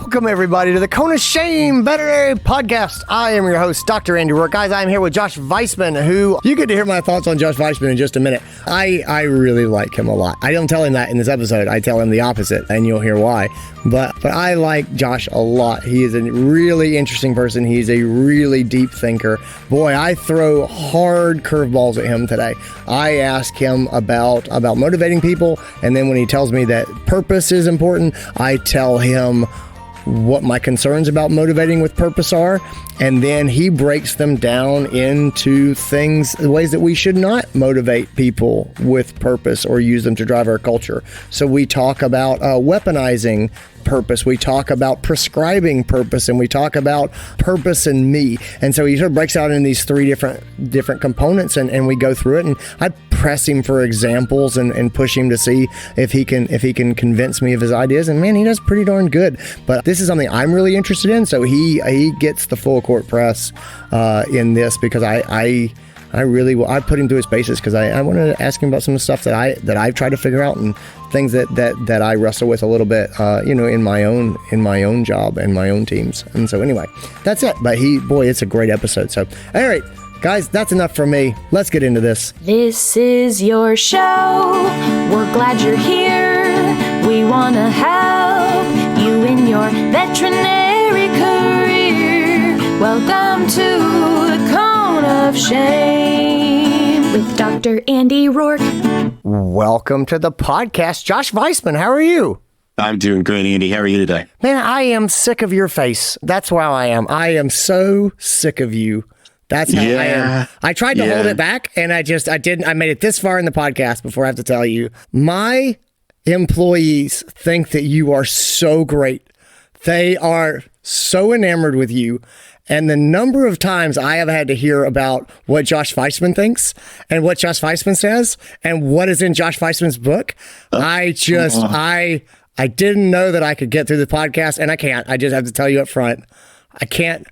Welcome, everybody, to the Cone of Shame Veterinary Podcast. I am your host, Dr. Andy Roark. Guys, I'm here with Josh Vaisman, who you get to hear my thoughts on Josh Vaisman in just a minute. I really like him a lot. I don't tell him that in this episode. I tell him the opposite, and you'll hear why. But I like Josh a lot. He is a really interesting person. He's a really deep thinker. Boy, I throw hard curveballs at him today. I ask him about motivating people, and then when he tells me that purpose is important, I tell him what my concerns about motivating with purpose are, and then he breaks them down into ways that we should not motivate people with purpose or use them to drive our culture. So we talk about weaponizing purpose, we talk about prescribing purpose, and we talk about purpose and me. And so he sort of breaks out in these three different components, and we go through it, and I press him for examples and push him to see if he can convince me of his ideas. And man, he does pretty darn good. But this is something I'm really interested in, so he gets the full court press in this, because I put him through his paces, because I wanted to ask him about some of the stuff that I've tried to figure out, and things that I wrestle with a little bit, in my own job and my own teams. And so anyway, that's it. But it's a great episode. So all right, guys, that's enough from me. Let's get into this. This is your show. We're glad you're here. We want to help you in your veterinary career. Welcome to the Cone of Shame with Dr. Andy Roark. Welcome to the podcast, Josh Vaisman. How are you? I'm doing great, Andy. How are you today? Man, I am sick of your face. That's how I am. I am so sick of you. That's how I am. I tried to hold it back, and I didn't. I made it this far in the podcast before I have to tell you. My employees think that you are so great. They are so enamored with you. And the number of times I have had to hear about what Josh Vaisman thinks and what Josh Vaisman says and what is in Josh Vaisman's book, I didn't know that I could get through the podcast, and I can't. I just have to tell you up front, I can't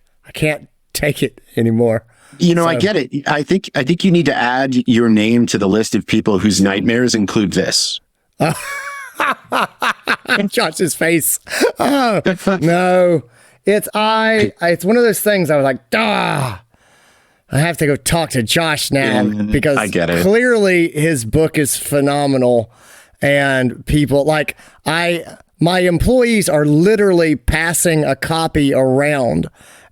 take it anymore. I get it. I think you need to add your name to the list of people whose nightmares include this. Josh's face. Oh, no. It's one of those things I was like, I have to go talk to Josh now, because I get it. Clearly his book is phenomenal, and people my employees are literally passing a copy around,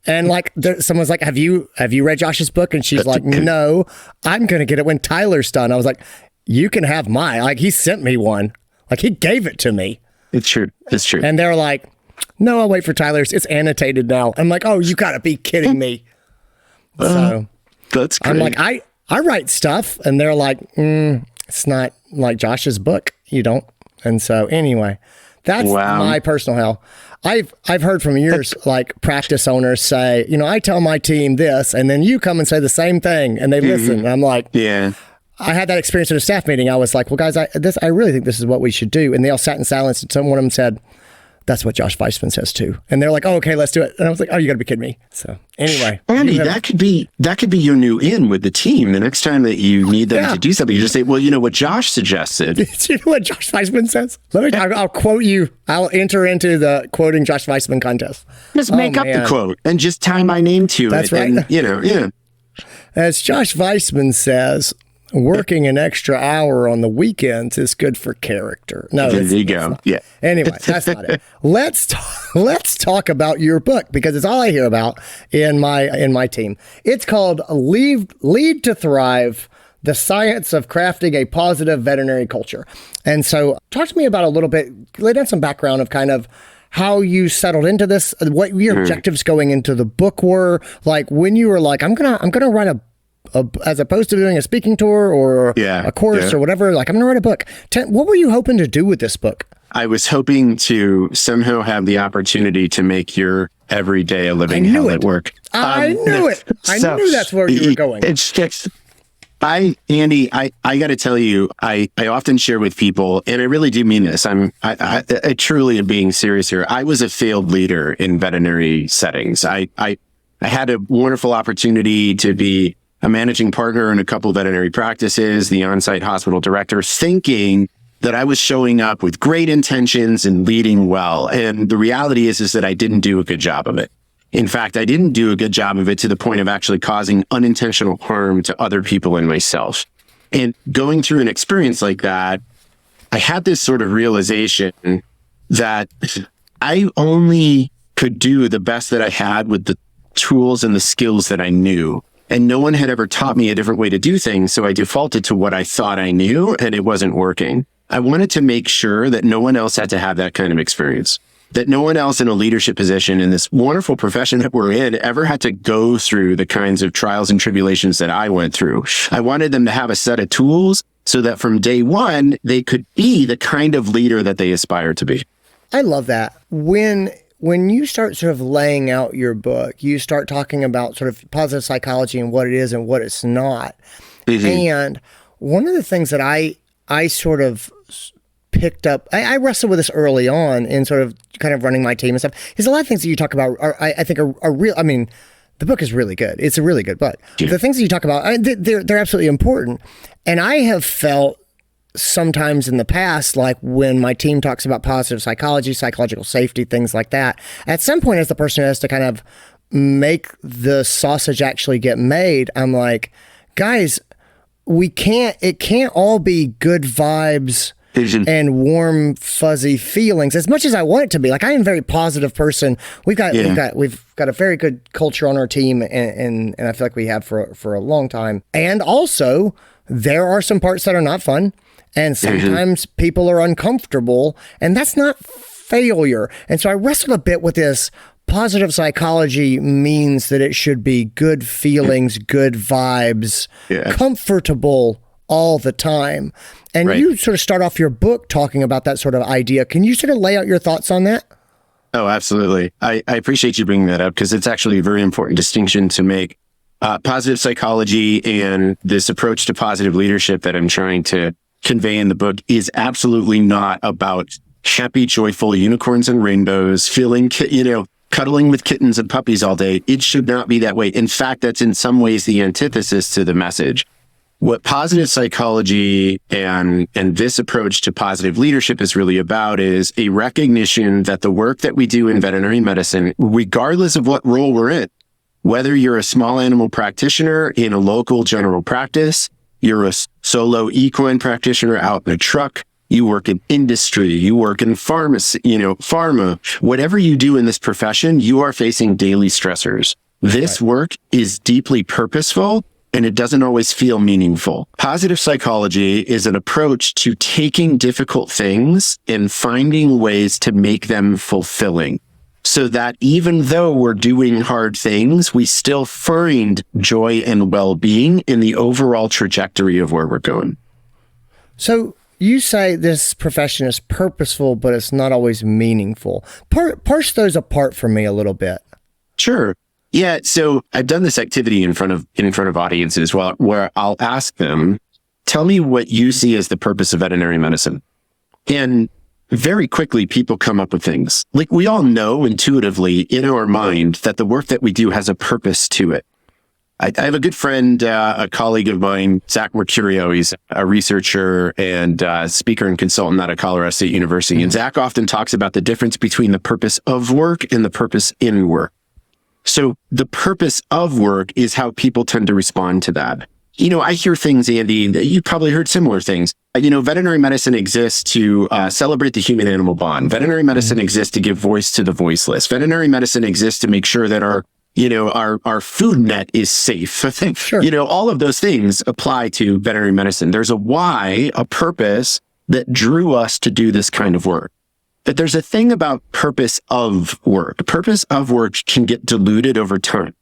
and someone's like, have you read Josh's book? And she's like, no, I'm going to get it when Tyler's done. I was like, you can have mine. He sent me one. He gave it to me. It's true. And they're like, no, I'll wait for Tyler's. It's annotated now. I'm like, oh, you gotta be kidding me. So that's great. I'm like, I write stuff, and they're like, it's not like Josh's book. You don't. And so anyway, that's my personal hell. I've heard from years, practice owners say, I tell my team this, and then you come and say the same thing, and they listen. And I'm like, yeah. I had that experience at a staff meeting. I was like, well, guys, I really think this is what we should do. And they all sat in silence, and one of them said, that's what Josh Vaisman says too. And they're like, oh, okay, let's do it. And I was like, oh, you gotta be kidding me. So anyway. Andy, that could be your new in with the team. The next time that you need them to do something, you just say, well, you know what Josh suggested. You know what Josh Vaisman says? I'll quote you. I'll enter into the quoting Josh Vaisman contest. Just make up the quote and just tie my name to it. That's right. And, As Josh Vaisman says, working an extra hour on the weekends is good for character. No, there you go. Yeah. Anyway, that's not it. Let's talk about your book, because it's all I hear about in my team. It's called Lead to Thrive: The Science of Crafting a Positive Veterinary Culture. And so talk to me about a little bit, lay down some background of kind of how you settled into this, what your objectives going into the book were, when you were like, I'm gonna write as opposed to doing a speaking tour or a course or whatever, I'm going to write a book. What were you hoping to do with this book? I was hoping to somehow have the opportunity to make your everyday a living hell at work. I knew it. I knew that's where you were going. Andy, I got to tell you, I often share with people, and I really do mean this. I truly am being serious here. I was a failed leader in veterinary settings. I had a wonderful opportunity to be a managing partner in a couple of veterinary practices, the on-site hospital director, thinking that I was showing up with great intentions and leading well. And the reality is that I didn't do a good job of it. In fact, I didn't do a good job of it to the point of actually causing unintentional harm to other people and myself. And going through an experience like that, I had this sort of realization that I only could do the best that I had with the tools and the skills that I knew. And no one had ever taught me a different way to do things. So I defaulted to what I thought I knew, and it wasn't working. I wanted to make sure that no one else had to have that kind of experience, that no one else in a leadership position in this wonderful profession that we're in ever had to go through the kinds of trials and tribulations that I went through. I wanted them to have a set of tools so that from day one, they could be the kind of leader that they aspire to be. I love that. When you start sort of laying out your book, you start talking about sort of positive psychology and what it is and what it's not. Mm-hmm. And one of the things that I sort of picked up, I wrestled with this early on in sort of kind of running my team and stuff, is a lot of things that you talk about I think are real. I mean, the book is really good. It's a really good book. Yeah. The things that you talk about, they're absolutely important. And I have felt sometimes in the past, like when my team talks about positive psychology, psychological safety, things like that, at some point as the person has to kind of make the sausage actually get made, I'm like, guys, it can't all be good vibes and warm, fuzzy feelings as much as I want it to be. Like, I am a very positive person. We've got a very good culture on our team, and I feel like we have for a long time. And also, there are some parts that are not fun. And sometimes people are uncomfortable, and that's not failure. And so I wrestled a bit with this. Positive psychology means that it should be good feelings, good vibes, comfortable all the time. And you sort of start off your book talking about that sort of idea. Can you sort of lay out your thoughts on that? Oh, absolutely. I appreciate you bringing that up because it's actually a very important distinction to make. Positive psychology and this approach to positive leadership that I'm trying to convey in the book is absolutely not about happy, joyful unicorns and rainbows, cuddling with kittens and puppies all day. It should not be that way. In fact, that's in some ways the antithesis to the message. What positive psychology and this approach to positive leadership is really about is a recognition that the work that we do in veterinary medicine, regardless of what role we're in, whether you're a small animal practitioner in a local general practice, you're a solo equine practitioner out in a truck, you work in industry, you work in pharmacy, pharma, whatever you do in this profession, you are facing daily stressors. This work is deeply purposeful and it doesn't always feel meaningful. Positive psychology is an approach to taking difficult things and finding ways to make them fulfilling. So that even though we're doing hard things, we still find joy and well-being in the overall trajectory of where we're going. So you say this profession is purposeful, but it's not always meaningful. Parse those apart for me a little bit. Sure. Yeah. So I've done this activity in front of audiences where I'll ask them, tell me what you see as the purpose of veterinary medicine. And very quickly, people come up with things. Like, we all know intuitively in our mind that the work that we do has a purpose to it. I have a good friend, a colleague of mine, Zach Mercurio. He's a researcher and speaker and consultant out of Colorado State University. And Zach often talks about the difference between the purpose of work and the purpose in work. So the purpose of work is how people tend to respond to that. I hear things, Andy, that you probably heard similar things. Veterinary medicine exists to celebrate the human-animal bond. Veterinary medicine exists to give voice to the voiceless. Veterinary medicine exists to make sure that our food net is safe. Sure. All of those things apply to veterinary medicine. There's a why, a purpose that drew us to do this kind of work. But there's a thing about purpose of work. Purpose of work can get diluted over time.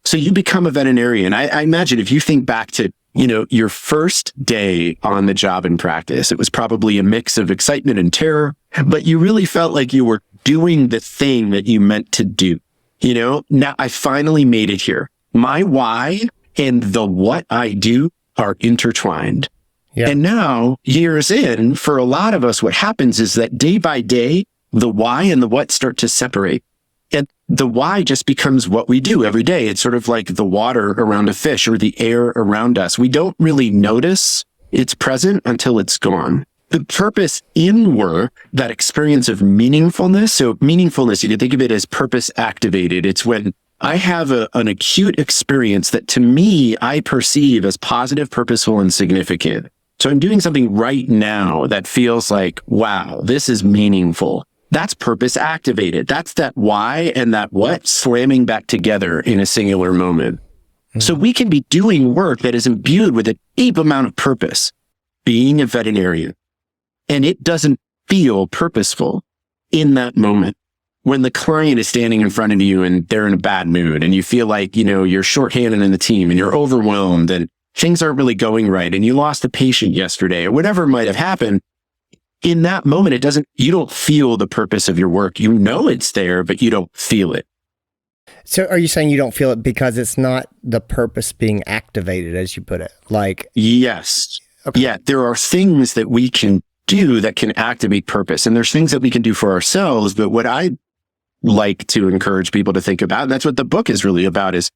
So you become a veterinarian. I imagine if you think back to, your first day on the job in practice, it was probably a mix of excitement and terror, but you really felt like you were doing the thing that you meant to do. Now I finally made it here. My why and the what I do are intertwined. Yeah. And now, years in, for a lot of us, what happens is that day by day, the why and the what start to separate. And the why just becomes what we do every day. It's sort of like the water around a fish or the air around us. We don't really notice it's present until it's gone. the purpose in work, that experience of meaningfulness. So meaningfulness, you can think of it as purpose activated. It's when I have an acute experience that to me, I perceive as positive, purposeful, and significant. So I'm doing something right now that feels like, wow, this is meaningful. That's purpose activated. That's that why and that what slamming back together in a singular moment. So we can be doing work that is imbued with a deep amount of purpose, being a veterinarian, and it doesn't feel purposeful in that moment. When the client is standing in front of you and they're in a bad mood and you feel like, you're shorthanded in the team and you're overwhelmed and things aren't really going right and you lost a patient yesterday or whatever might have happened, in that moment, you don't feel the purpose of your work. You know it's there, but you don't feel it. So are you saying you don't feel it because it's not the purpose being activated, as you put it? Yes. Okay. Yeah, there are things that we can do that can activate purpose. And there's things that we can do for ourselves. But what I like to encourage people to think about, and that's what the book is really about, is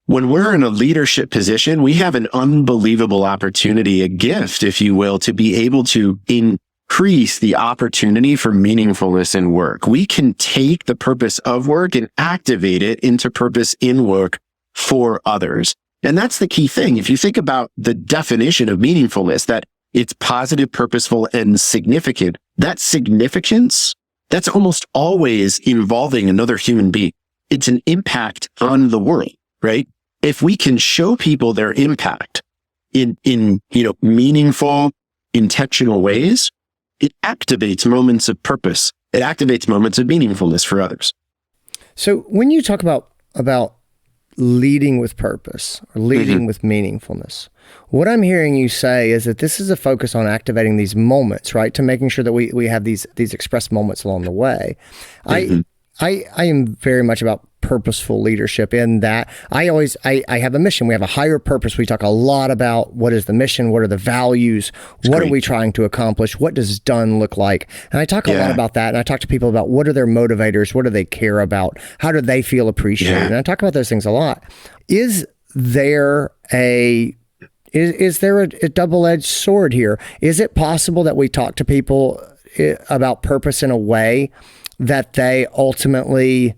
when we're in a leadership position, we have an unbelievable opportunity, a gift, if you will, to be able to increase the opportunity for meaningfulness in work. We can take the purpose of work and activate it into purpose in work for others. And that's the key thing. If you think about the definition of meaningfulness, that it's positive, purposeful, and significant, that significance, that's almost always involving another human being. It's an impact on the world, right? If we can show people their impact in meaningful, intentional ways, it activates moments of purpose. It activates moments of meaningfulness for others. So when you talk about leading with purpose or leading with meaningfulness, what I'm hearing you say is that this is a focus on activating these moments, right? To making sure that we have these express moments along the way. I am very much about purposeful leadership in that I have a mission. We have a higher purpose. We talk a lot about what is the mission, what are the values, what are we trying to accomplish, what does done look like? And I talk a lot about that. And I talk to people about what are their motivators, what do they care about, how do they feel appreciated? And I talk about those things a lot. Is there a double-edged sword here? Is it possible that we talk to people about purpose in a way that they ultimately,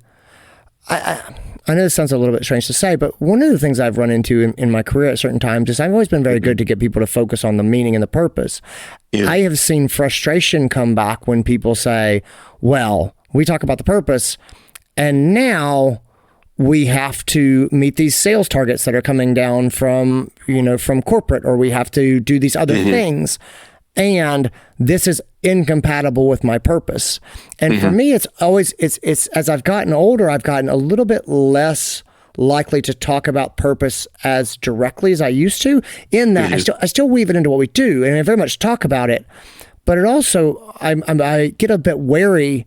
I know this sounds a little bit strange to say, but one of the things I've run into in my career at certain times is I've always been very good to get people to focus on the meaning and the purpose. Yeah. I have seen frustration come back when people say, well, we talk about the purpose and now we have to meet these sales targets that are coming down from corporate, or we have to do these other things. And this is incompatible with my purpose. And for me, it's always, it's as I've gotten older, I've gotten a little bit less likely to talk about purpose as directly as I used to, in that I still weave it into what we do and I very much talk about it. But it also, I get a bit wary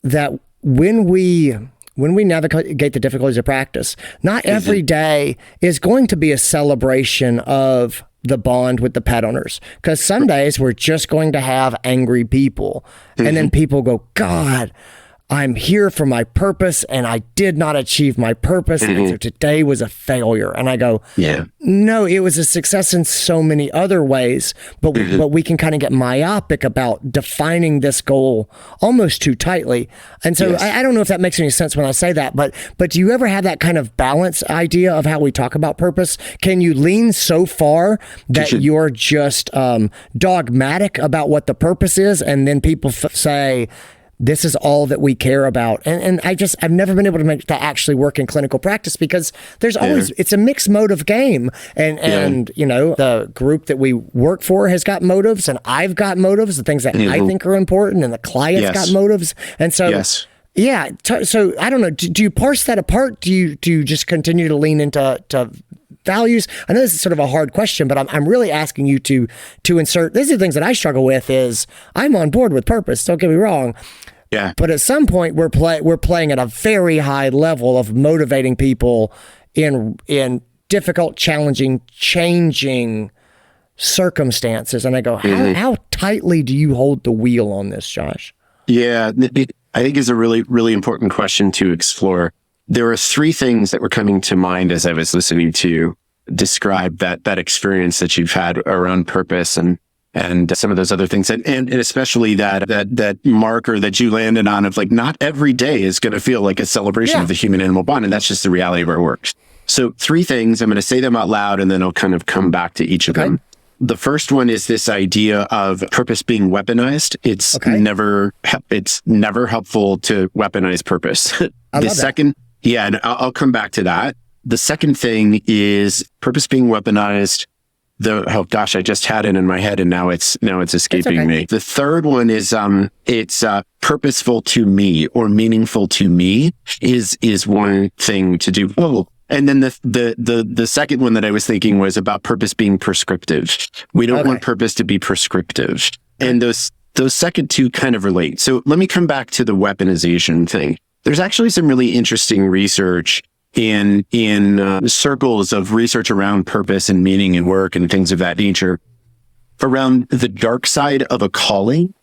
that when we navigate the difficulties of practice, not every day is going to be a celebration of the bond with the pet owners, because some days we're just going to have angry people and then people go, God, I'm here for my purpose and I did not achieve my purpose. And so today was a failure. And I go, no, it was a success in so many other ways, but we can kind of get myopic about defining this goal almost too tightly. And so I don't know if that makes any sense when I say that, but do you ever have that kind of balance idea of how we talk about purpose? Can you lean so far that you're just dogmatic about what the purpose is, and then people say, this is all that we care about? And I've never been able to make that actually work in clinical practice, because there's always, it's a mixed motive game. And the group that we work for has got motives, and I've got motives, the things that I think are important, and the client's got motives. And so, so I don't know, do you parse that apart? Do you just continue to lean into values? I know this is sort of a hard question, but I'm really asking you to insert, these are the things that I struggle with. Is I'm on board with purpose, don't get me wrong. Yeah. But at some point we're playing at a very high level of motivating people in difficult, challenging, changing circumstances. And I go, how tightly do you hold the wheel on this, Josh? Yeah, I think it's a really, really important question to explore. There are three things that were coming to mind as I was listening to you describe that experience that you've had around purpose. And and some of those other things. And especially that marker that you landed on of like, not every day is going to feel like a celebration of the human animal bond. And that's just the reality of our work. So 3 things, I'm going to say them out loud and then I'll kind of come back to each of them. The first one is this idea of purpose being weaponized. It's never helpful to weaponize purpose. The second, and I'll come back to that. The second thing is purpose being weaponized. I just had it in my head and now it's escaping me. The third one is it's purposeful to me or meaningful to me is one thing to do. Oh, and then the second one that I was thinking was about purpose being prescriptive. We don't want purpose to be prescriptive. And those second 2 kind of relate. So let me come back to the weaponization thing. There's actually some really interesting research in circles of research around purpose and meaning and work and things of that nature around the dark side of a calling.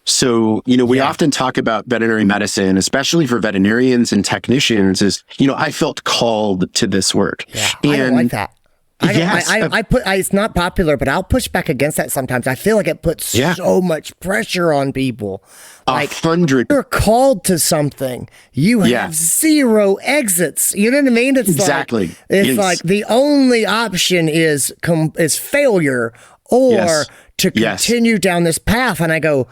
So, we often talk about veterinary medicine, especially for veterinarians and technicians, is, I felt called to this work. Yeah, I don't like that. It's not popular, but I'll push back against that sometimes. I feel like it puts so much pressure on people. Like 100. You're called to something. You have 0 exits. You know what I mean? It's exactly. Like the only option is failure or to continue down this path. And I go,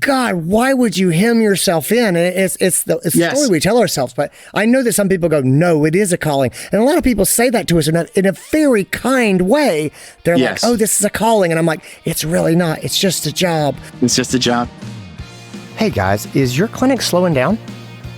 God, why would you hem yourself in? And it's the story we tell ourselves. But I know that some people go, no, it is a calling. And a lot of people say that to us in a very kind way. They're like, oh, this is a calling. And I'm like, it's really not. It's just a job. It's just a job. Hey guys, is your clinic slowing down?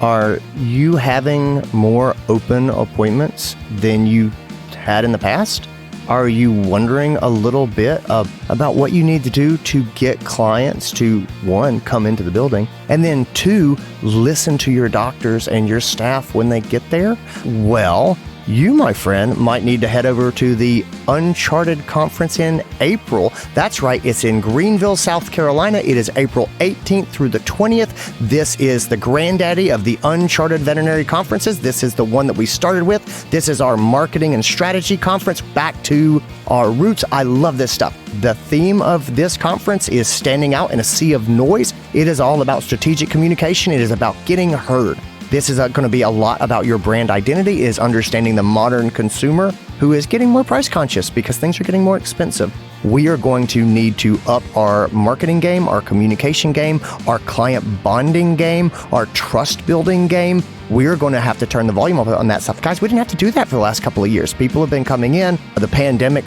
Are you having more open appointments than you had in the past? Are you wondering a little bit about what you need to do to get clients to, 1, come into the building, and then 2, listen to your doctors and your staff when they get there? Well, you, my friend, might need to head over to the Uncharted Conference in April. That's right, it's in Greenville, South Carolina. It is April 18th through the 20th. This is the granddaddy of the Uncharted Veterinary Conferences. This is the one that we started with. This is our marketing and strategy conference, back to our roots. I love this stuff. The theme of this conference is standing out in a sea of noise. It is all about strategic communication. It is about getting heard. This is going to be a lot about your brand identity, is understanding the modern consumer who is getting more price conscious because things are getting more expensive. We are going to need to up our marketing game, our communication game, our client bonding game, our trust building game. We're going to have to turn the volume up on that stuff. Guys, we didn't have to do that for the last couple of years. People have been coming in. The pandemic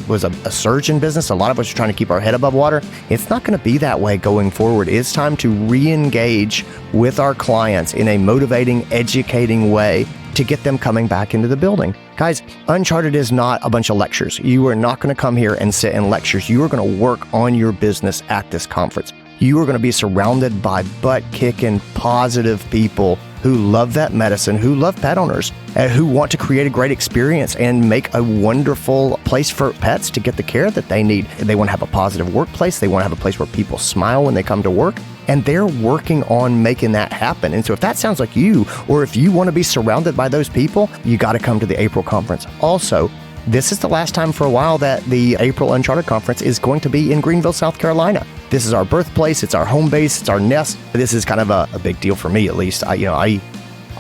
was a surge in business. A lot of us are trying to keep our head above water. It's not going to be that way going forward. It's time to re-engage with our clients in a motivating, educating way to get them coming back into the building. Guys, Uncharted is not a bunch of lectures. You are not going to come here and sit in lectures. You are going to work on your business at this conference. You are going to be surrounded by butt-kicking, positive people who love vet medicine, who love pet owners, and who want to create a great experience and make a wonderful place for pets to get the care that they need. They want to have a positive workplace. They want to have a place where people smile when they come to work. And they're working on making that happen. And so if that sounds like you, or if you want to be surrounded by those people, you got to come to the April conference. Also, this is the last time for a while that the April Uncharted Conference is going to be in Greenville, South Carolina. This is our birthplace. It's our home base. It's our nest. This is kind of a big deal for me, at least. I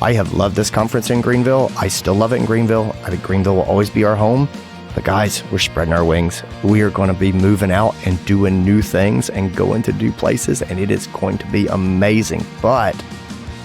have loved this conference in Greenville. I still love it in Greenville. I think Greenville will always be our home. But guys, we're spreading our wings. We are going to be moving out and doing new things and going to new places, and it is going to be amazing. But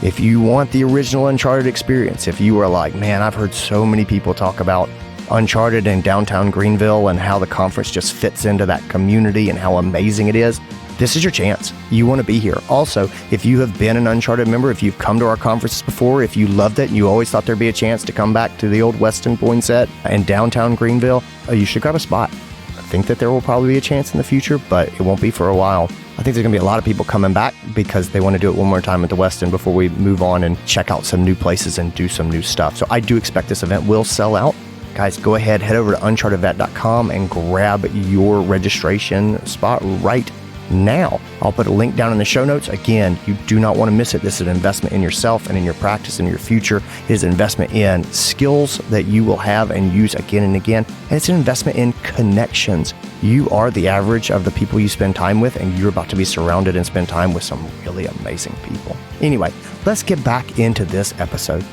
if you want the original Uncharted experience, if you are like, man, I've heard so many people talk about Uncharted in downtown Greenville and how the conference just fits into that community and how amazing it is, this is your chance. You want to be here. Also, if you have been an Uncharted member, if you've come to our conferences before, if you loved it and you always thought there'd be a chance to come back to the old Weston Poinsett in downtown Greenville, you should grab a spot. I think that there will probably be a chance in the future, but it won't be for a while. I think there's going to be a lot of people coming back because they want to do it one more time at the Westin before we move on and check out some new places and do some new stuff. So I do expect this event will sell out. Guys, go ahead, head over to unchartedvet.com and grab your registration spot right now. I'll put a link down in the show notes. Again, you do not want to miss it. This is an investment in yourself and in your practice and your future. It is an investment in skills that you will have and use again and again. And it's an investment in connections. You are the average of the people you spend time with, and you're about to be surrounded and spend time with some really amazing people. Anyway, let's get back into this episode.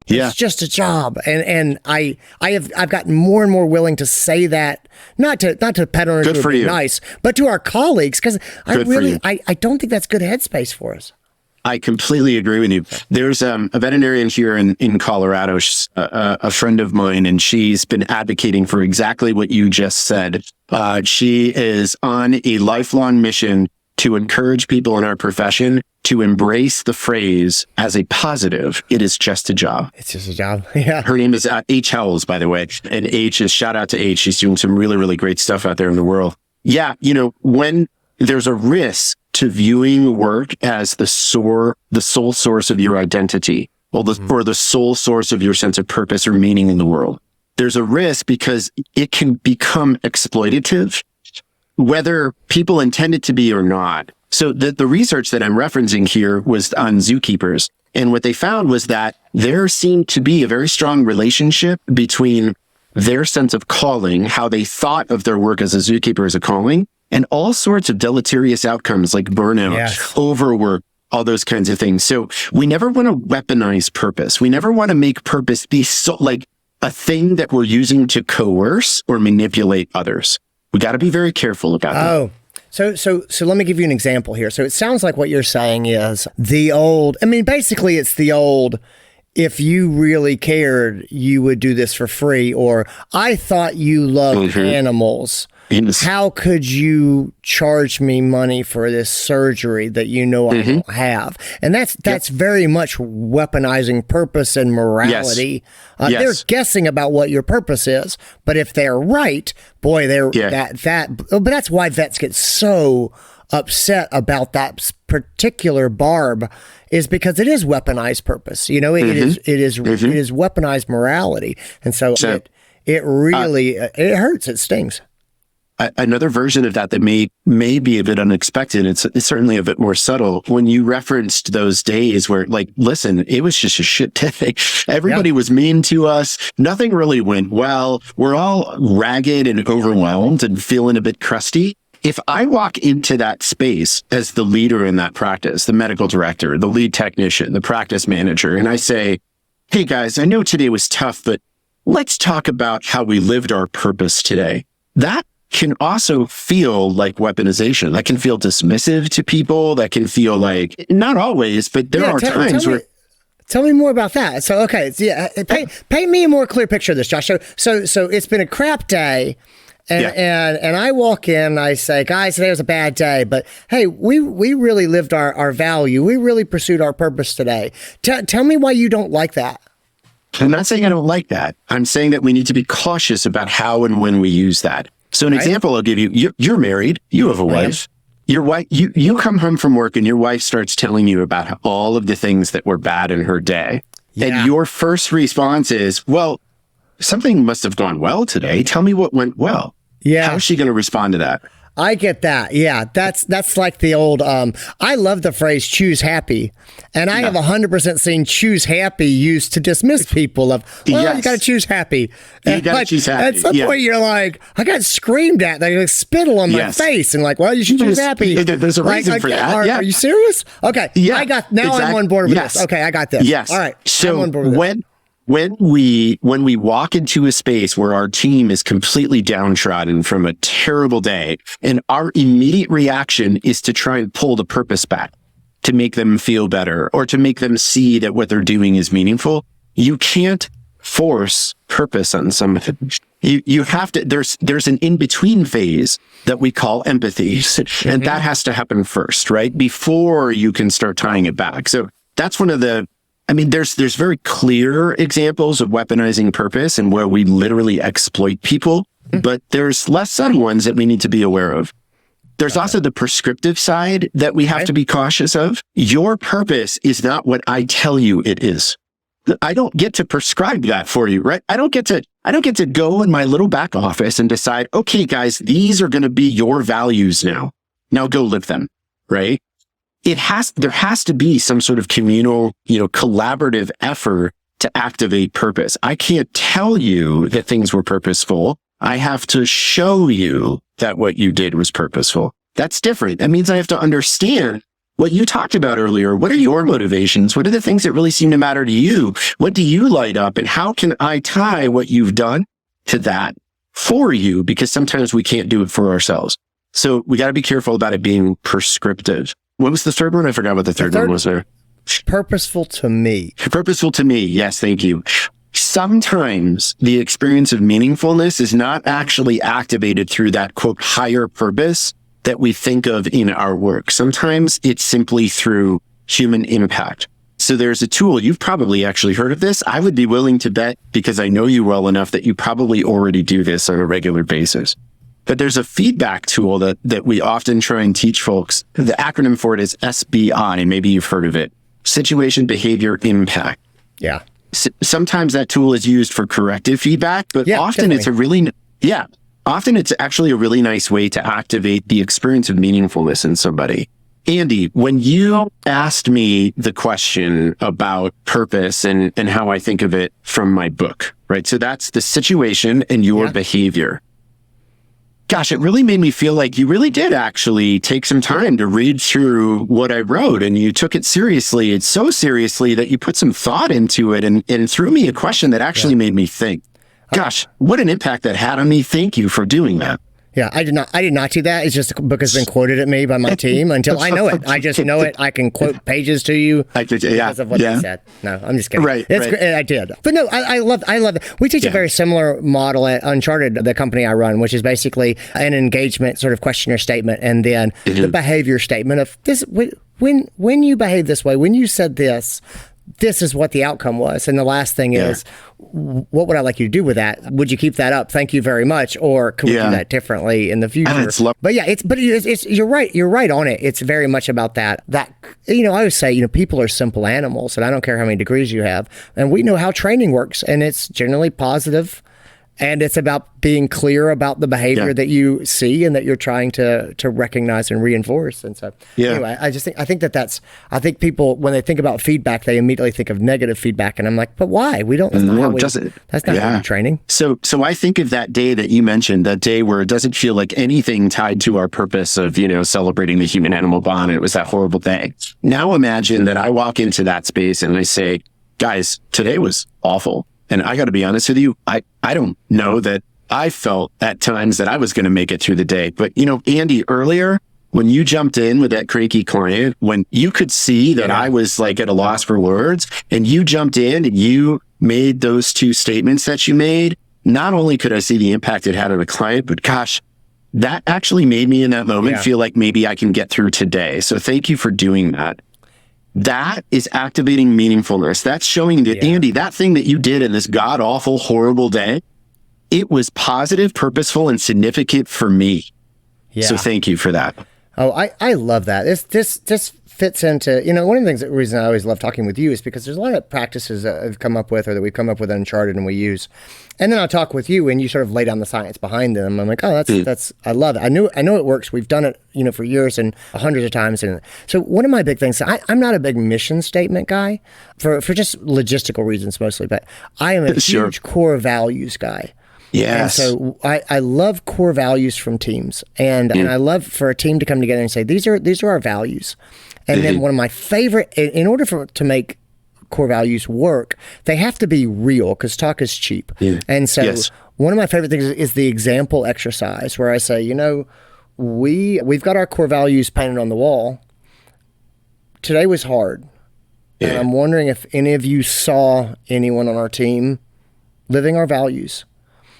Yeah. It's just a job. And I've gotten more and more willing to say that, not to pet owners who are being nice, but to our colleagues, because I don't think that's good headspace for us. I completely agree with you. There's a veterinarian here in Colorado, a friend of mine, and she's been advocating for exactly what you just said. She is on a lifelong mission to encourage people in our profession to embrace the phrase as a positive. It is just a job. It's just a job. Yeah. Her name is H. Howells, by the way. And shout out to H. She's doing some really, really great stuff out there in the world. Yeah. When there's a risk to viewing work as the sole source of your identity, or the sole source of your sense of purpose or meaning in the world, there's a risk because it can become exploitative, whether people intend it to be or not. So the research that I'm referencing here was on zookeepers. And what they found was that there seemed to be a very strong relationship between their sense of calling, how they thought of their work as a zookeeper as a calling, and all sorts of deleterious outcomes like burnout, overwork, all those kinds of things. So we never want to weaponize purpose. We never want to make purpose be so like a thing that we're using to coerce or manipulate others. We got to be very careful about that. So let me give you an example here. So it sounds like what you're saying is basically it's the old, if you really cared, you would do this for free, or I thought you loved animals. How could you charge me money for this surgery that I don't have? And that's very much weaponizing purpose and morality. Yes. They're guessing about what your purpose is, but if they're right, boy, but that's why vets get so upset about that particular barb, is because it is weaponized purpose. It is weaponized morality, and so it really it hurts. It stings. Another version of that may be a bit unexpected. It's certainly a bit more subtle. When you referenced those days where, listen, it was just a shit day. Everybody was mean to us. Nothing really went well. We're all ragged and overwhelmed and feeling a bit crusty. If I walk into that space as the leader in that practice, the medical director, the lead technician, the practice manager, and I say, hey guys, I know today was tough, but let's talk about how we lived our purpose today. That can also feel like weaponization. That can feel dismissive to people. That can feel like, not always, but there are times where... Tell me more about that. So, okay. Paint me a more clear picture of this, Josh. So it's been a crap day. And I walk in and I say, guys, today was a bad day, but hey, we really lived our value. We really pursued our purpose today. Tell me why you don't like that. I'm not saying I don't like that. I'm saying that we need to be cautious about how and when we use that. So an example I'll give you, you're married, you have a wife. Your wife, you come home from work and your wife starts telling you about all of the things that were bad in her day. Yeah. And your first response is, well, something must have gone well today. Tell me what went well. Yeah. How's she going to respond to that? I get that. Yeah. That's like the old, I love the phrase choose happy. And I have 100% seen choose happy used to dismiss people of, you got to choose happy. You got to choose happy. At some point you're like, I got screamed at. They like spittle on my face and like, well, you should choose happy. There's a reason for that. Are you serious? Okay. Yeah. I'm on board with this. Okay. I got this. Yes. All right. So when we walk into a space where our team is completely downtrodden from a terrible day, and our immediate reaction is to try and pull the purpose back to make them feel better or to make them see that what they're doing is meaningful, you can't force purpose on someone. You have to, there's an in-between phase that we call empathy. And that has to happen first, right? Before you can start tying it back. So that's one of the, there's very clear examples of weaponizing purpose and where we literally exploit people, but there's less subtle ones that we need to be aware of. There's also the prescriptive side that we have to be cautious of. Your purpose is not what I tell you it is. I don't get to prescribe that for you, right? I don't get to go in my little back office and decide, okay, guys, these are going to be your values now. Now go live them, right? There has to be some sort of communal, collaborative effort to activate purpose. I can't tell you that things were purposeful. I have to show you that what you did was purposeful. That's different. That means I have to understand what you talked about earlier. What are your motivations? What are the things that really seem to matter to you? What do you light up? And how can I tie what you've done to that for you? Because sometimes we can't do it for ourselves. So we got to be careful about it being prescriptive. What was the third one? I forgot what the third one was there. Purposeful to me. Purposeful to me. Yes, thank you. Sometimes the experience of meaningfulness is not actually activated through that, quote, higher purpose that we think of in our work. Sometimes it's simply through human impact. So there's a tool, you've probably actually heard of this. I would be willing to bet, because I know you well enough, that you probably already do this on a regular basis. But there's a feedback tool that we often try and teach folks. The acronym for it is SBI. Maybe you've heard of it. Situation, Behavior, Impact. Yeah. Sometimes that tool is used for corrective feedback, but often definitely. Often it's actually a really nice way to activate the experience of meaningfulness in somebody. Andy, when you asked me the question about purpose and how I think of it from my book, right? So that's the situation and your behavior. Gosh, it really made me feel like you really did actually take some time to read through what I wrote, and you took it seriously. It's so seriously that you put some thought into it and threw me a question that actually made me think. Gosh, what an impact that had on me. Thank you for doing that. Yeah, I did not do that. It's just a book has been quoted at me by my team until I know it. I just know it. I can quote pages to you because of what they said. No, I'm just kidding. Right. I did. But no, I love it. We teach a very similar model at Uncharted, the company I run, which is basically an engagement sort of questionnaire statement and then the behavior statement of this. When you behave this way, when you said this is what the outcome was. And the last thing is, what would I like you to do with that? Would you keep that up? Thank you very much. Or could we do that differently in the future? But it's you're right. You're right on it. It's very much about that, I always say, people are simple animals, and I don't care how many degrees you have. And we know how training works, and it's generally positive. And it's about being clear about the behavior that you see and that you're trying to recognize and reinforce. And so, anyway, I think people, when they think about feedback, they immediately think of negative feedback. And I'm like, but why? That's not how we're training. So I think of that day that you mentioned, that day where it doesn't feel like anything tied to our purpose of, celebrating the human animal bond. And it was that horrible day. Now imagine that I walk into that space and I say, guys, today was awful. And I got to be honest with you, I don't know that I felt at times that I was going to make it through the day. But, Andy, earlier, when you jumped in with that cranky client, when you could see that I was like at a loss for words, and you jumped in and you made those two statements that you made, not only could I see the impact it had on the client, but gosh, that actually made me in that moment feel like maybe I can get through today. So thank you for doing that. That is activating meaningfulness. That's showing that, Andy, that thing that you did in this god-awful, horrible day, it was positive, purposeful, and significant for me. Yeah. So thank you for that. Oh, I love that. This fits into, one of the things, the reason I always love talking with you is because there's a lot of practices that I've come up with or that we've come up with at Uncharted and we use. And then I'll talk with you and you sort of lay down the science behind them. I'm like, oh, that's I love it. I know it works. We've done it, for years and hundreds of times. And so one of my big things, I'm not a big mission statement guy for just logistical reasons mostly, but I am a huge core values guy. Yes. And so I love core values from teams, and I love for a team to come together and say these are our values. And then one of my favorite, in order to make core values work, they have to be real because talk is cheap. Yeah. And so one of my favorite things is the example exercise where I say, we've got our core values painted on the wall. Today was hard, and I'm wondering if any of you saw anyone on our team living our values.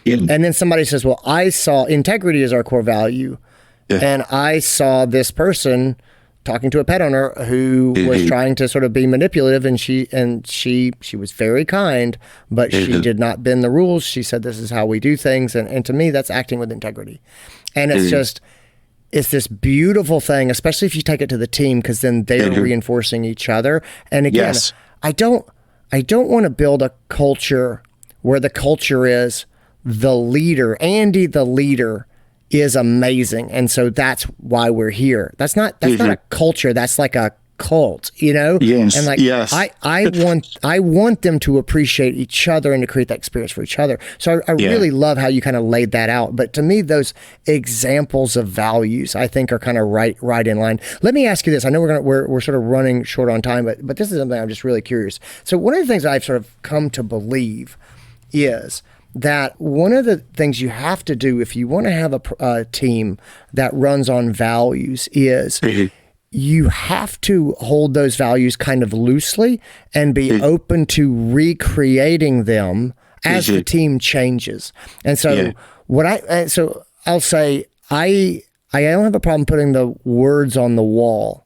And then somebody says, well, I saw integrity as our core value. And I saw this person talking to a pet owner who was trying to sort of be manipulative, and she was very kind, but she did not bend the rules. She said, this is how we do things. And to me, that's acting with integrity. And it's this beautiful thing, especially if you take it to the team, because then they're reinforcing each other. And again, I don't want to build a culture where the culture is the leader. Andy, the leader, is amazing, and so that's why we're here. That's not a culture. That's like a cult, Yes. And like, yes. I want them to appreciate each other and to create that experience for each other. So I really love how you kind of laid that out. But to me, those examples of values, I think, are kind of right in line. Let me ask you this. I know we're sort of running short on time, but this is something I'm just really curious. So one of the things I've sort of come to believe is that one of the things you have to do if you want to have a team that runs on values is you have to hold those values kind of loosely and be open to recreating them as the team changes. And so I'll say I don't have a problem putting the words on the wall.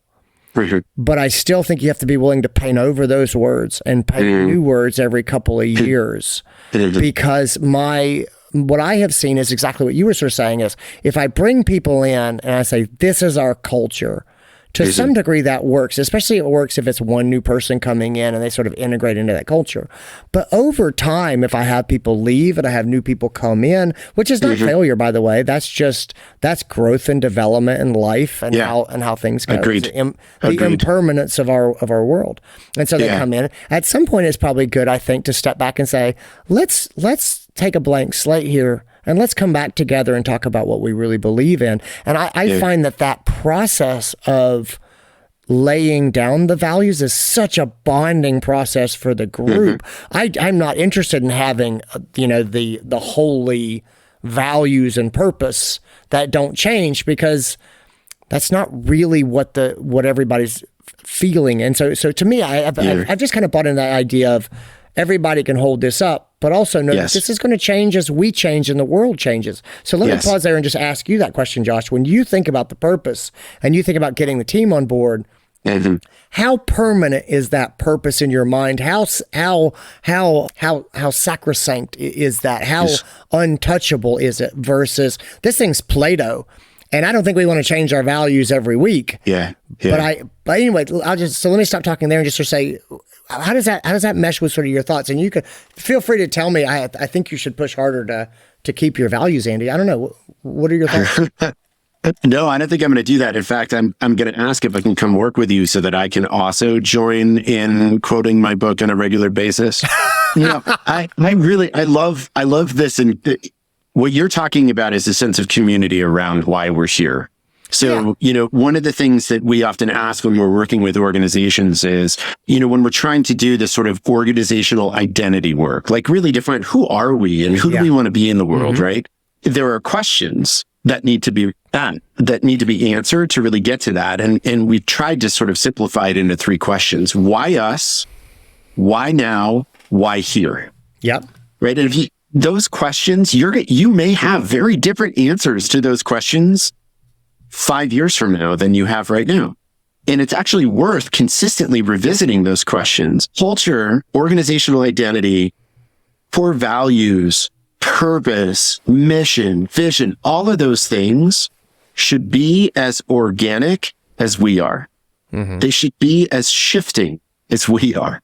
But I still think you have to be willing to paint over those words and paint new words every couple of years. Because what I have seen is exactly what you were sort of saying is if I bring people in and I say, this is our culture, to some degree that works, especially it works if it's one new person coming in and they sort of integrate into that culture. But over time, if I have people leave and I have new people come in, which is not failure, by the way, that's growth and development in life and how things go. Agreed. The impermanence of our world. And so they come in. At some point, it's probably good, I think, to step back and say, let's take a blank slate here and let's come back together and talk about what we really believe in. And I find that process of laying down the values is such a bonding process for the group. I'm not interested in having, the holy values and purpose that don't change, because that's not really what everybody's feeling. And so to me, I've just kind of bought into that idea of everybody can hold this up, but also know that this is going to change as we change and the world changes. So let me pause there and just ask you that question, Josh. When you think about the purpose and you think about getting the team on board, how permanent is that purpose in your mind? How sacrosanct is that? How untouchable is it versus this thing's Play-Doh? And I don't think we want to change our values every week. But anyway, so let me stop talking there and just sort of say, how does that mesh with sort of your thoughts? And you can feel free to tell me. I think you should push harder to keep your values, Andy. I don't know. What are your thoughts? No, I don't think I'm going to do that. In fact, I'm going to ask if I can come work with you so that I can also join in quoting my book on a regular basis. I love this, and what you're talking about is a sense of community around why we're here. So, one of the things that we often ask when we're working with organizations is, when we're trying to do this sort of organizational identity work, like really define who are we and who do we want to be in the world, right? There are questions that need to be answered to really get to that. And we've tried to sort of simplify it into 3 questions. Why us? Why now? Why here? Yep. Right. And if those questions, you may have very different answers to those questions 5 years from now than you have right now. And it's actually worth consistently revisiting those questions. Culture, organizational identity, core values, purpose, mission, vision, all of those things should be as organic as we are. They should be as shifting as we are.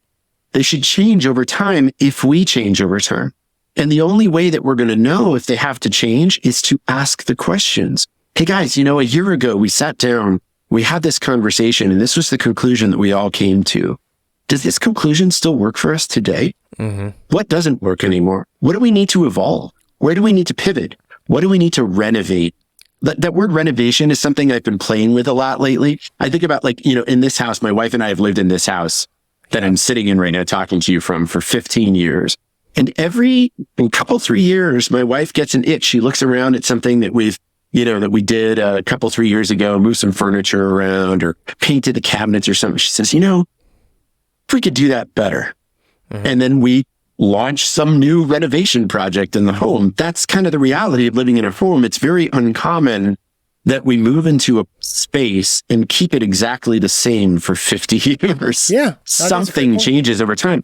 They should change over time if we change over time. And the only way that we're going to know if they have to change is to ask the questions. Hey guys, a year ago we sat down, we had this conversation, and this was the conclusion that we all came to. Does this conclusion still work for us today? What doesn't work anymore? What do we need to evolve? Where do we need to pivot? What do we need to renovate? That word renovation is something I've been playing with a lot lately. I think about in this house, my wife and I have lived in this house that I'm sitting in right now talking to you from for 15 years. And every couple, 3 years, my wife gets an itch. She looks around at something that we did a couple, 3 years ago, moved some furniture around or painted the cabinets or something. She says, if we could do that better. And then we launch some new renovation project in the home. That's kind of the reality of living in a home. It's very uncommon that we move into a space and keep it exactly the same for 50 years. Yeah. Something changes over time.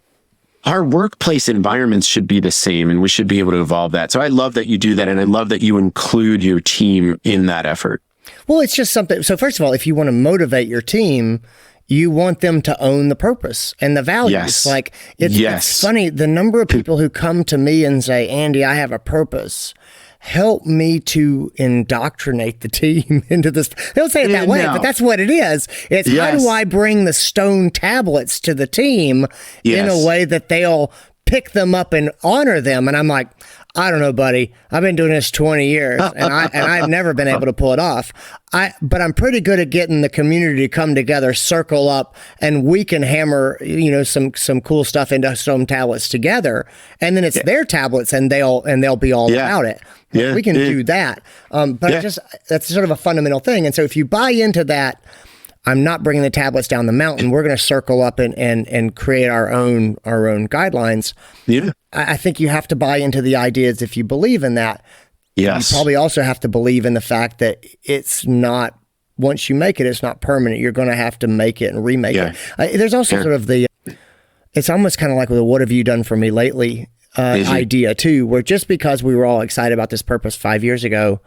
Our workplace environments should be the same, and we should be able to evolve that. So I love that you do that, and I love that you include your team in that effort. Well, it's just something. So first of all, if you want to motivate your team, you want them to own the purpose and the values. Yes. Like it's funny, the number of people who come to me and say, Andy, I have a purpose. Help me to indoctrinate the team into this. They don't say it that way, but that's what it is. It's how do I bring the stone tablets to the team in a way that they'll pick them up and honor them. And I'm like, I don't know, buddy. I've been doing this 20 years and I've never been able to pull it off. But I'm pretty good at getting the community to come together, circle up, and we can hammer, some cool stuff into stone tablets together. And then it's their tablets and they'll be all about it. Yeah, we can do that. But that's sort of a fundamental thing. And so if you buy into that, I'm not bringing the tablets down the mountain. We're going to circle up and create our own guidelines. Yeah. I think you have to buy into the ideas if you believe in that. Yes. You probably also have to believe in the fact that it's not, once you make it, it's not permanent. You're going to have to make it and remake it. There's also sort of it's almost kind of like the what have you done for me lately idea too, where just because we were all excited about this purpose 5 years ago,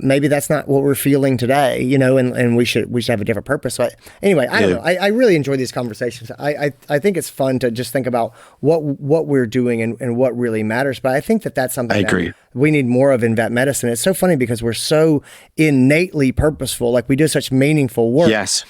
maybe that's not what we're feeling today, and we should have a different purpose. So anyway, I don't know. I really enjoy these conversations. I think it's fun to just think about what we're doing and what really matters. But I think that's something that we need more of in vet medicine. It's so funny because we're so innately purposeful. Like we do such meaningful work. Yes.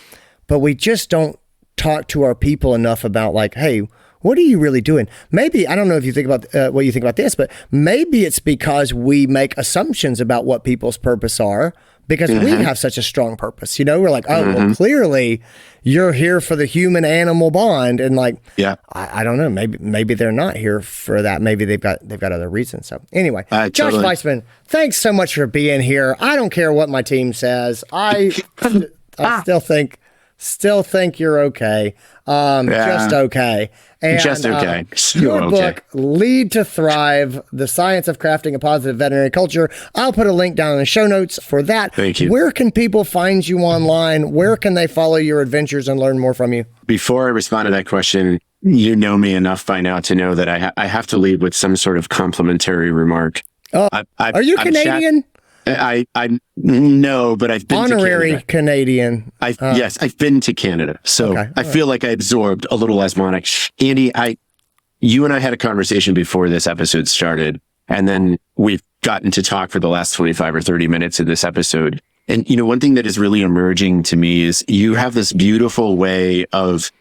But we just don't talk to our people enough about like, hey, what are you really doing? Maybe, I don't know if you think about what you think about this, but maybe it's because we make assumptions about what people's purpose are because we have such a strong purpose. We're like, well, clearly you're here for the human-animal bond. And like, I don't know, maybe they're not here for that. Maybe they've got other reasons. So anyway, Josh Vaisman, thanks so much for being here. I don't care what my team says. I still think you're okay. Just okay. And, just okay. Your book, Lead to Thrive, The Science of Crafting a Positive Veterinary Culture. I'll put a link down in the show notes for that. Thank you. Where can people find you online? Where can they follow your adventures and learn more from you? Before I respond to that question, you know me enough by now to know that I have to lead with some sort of complimentary remark. Oh, are you Canadian? No, but I've been honorary to Canada. Canadian. Yes, I've been to Canada. So I feel like I absorbed a little osmotic. Andy, you and I had a conversation before this episode started, and then we've gotten to talk for the last 25 or 30 minutes of this episode. And, one thing that is really emerging to me is you have this beautiful way of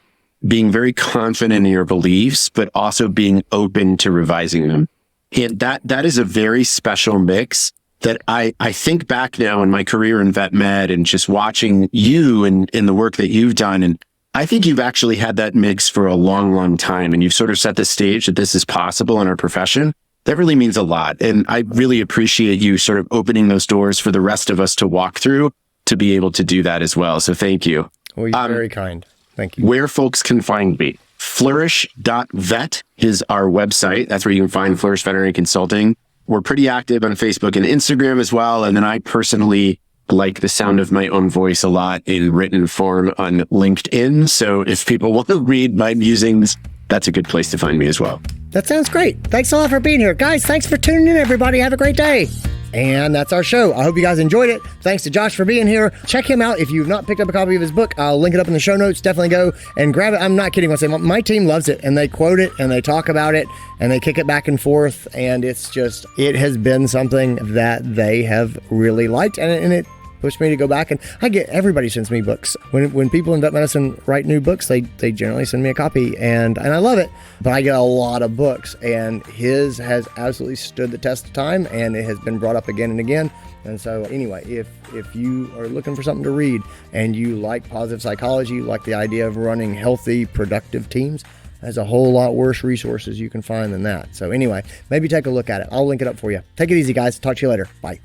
being very confident in your beliefs, but also being open to revising them. And that is a very special mix that I think back now in my career in vet med and just watching you and in the work that you've done. And I think you've actually had that mix for a long, long time. And you've sort of set the stage that this is possible in our profession. That really means a lot. And I really appreciate you sort of opening those doors for the rest of us to walk through to be able to do that as well. So thank you. Well, you're very kind. Thank you. Where folks can find me. Flourish.vet is our website. That's where you can find Flourish Veterinary Consulting. We're pretty active on Facebook and Instagram as well. And then I personally like the sound of my own voice a lot in written form on LinkedIn. So if people want to read my musings, that's a good place to find me as well. That sounds great. Thanks a lot for being here. Guys, thanks for tuning in, everybody. Have a great day. And that's our show. I hope you guys enjoyed it. Thanks to Josh for being here. Check him out. If you've not picked up a copy of his book, I'll link it up in the show notes. Definitely go and grab it. I'm not kidding when I say my team loves it, and they quote it, and they talk about it, and they kick it back and forth, and it has been something that they have really liked, and it pushed me to go back. And everybody sends me books. When people in vet medicine write new books, they generally send me a copy, and I love it. But I get a lot of books, and his has absolutely stood the test of time, and it has been brought up again and again. And so anyway, if you are looking for something to read and you like positive psychology, you like the idea of running healthy, productive teams, there's a whole lot worse resources you can find than that. So anyway, maybe take a look at it. I'll link it up for you. Take it easy, guys. Talk to you later. Bye.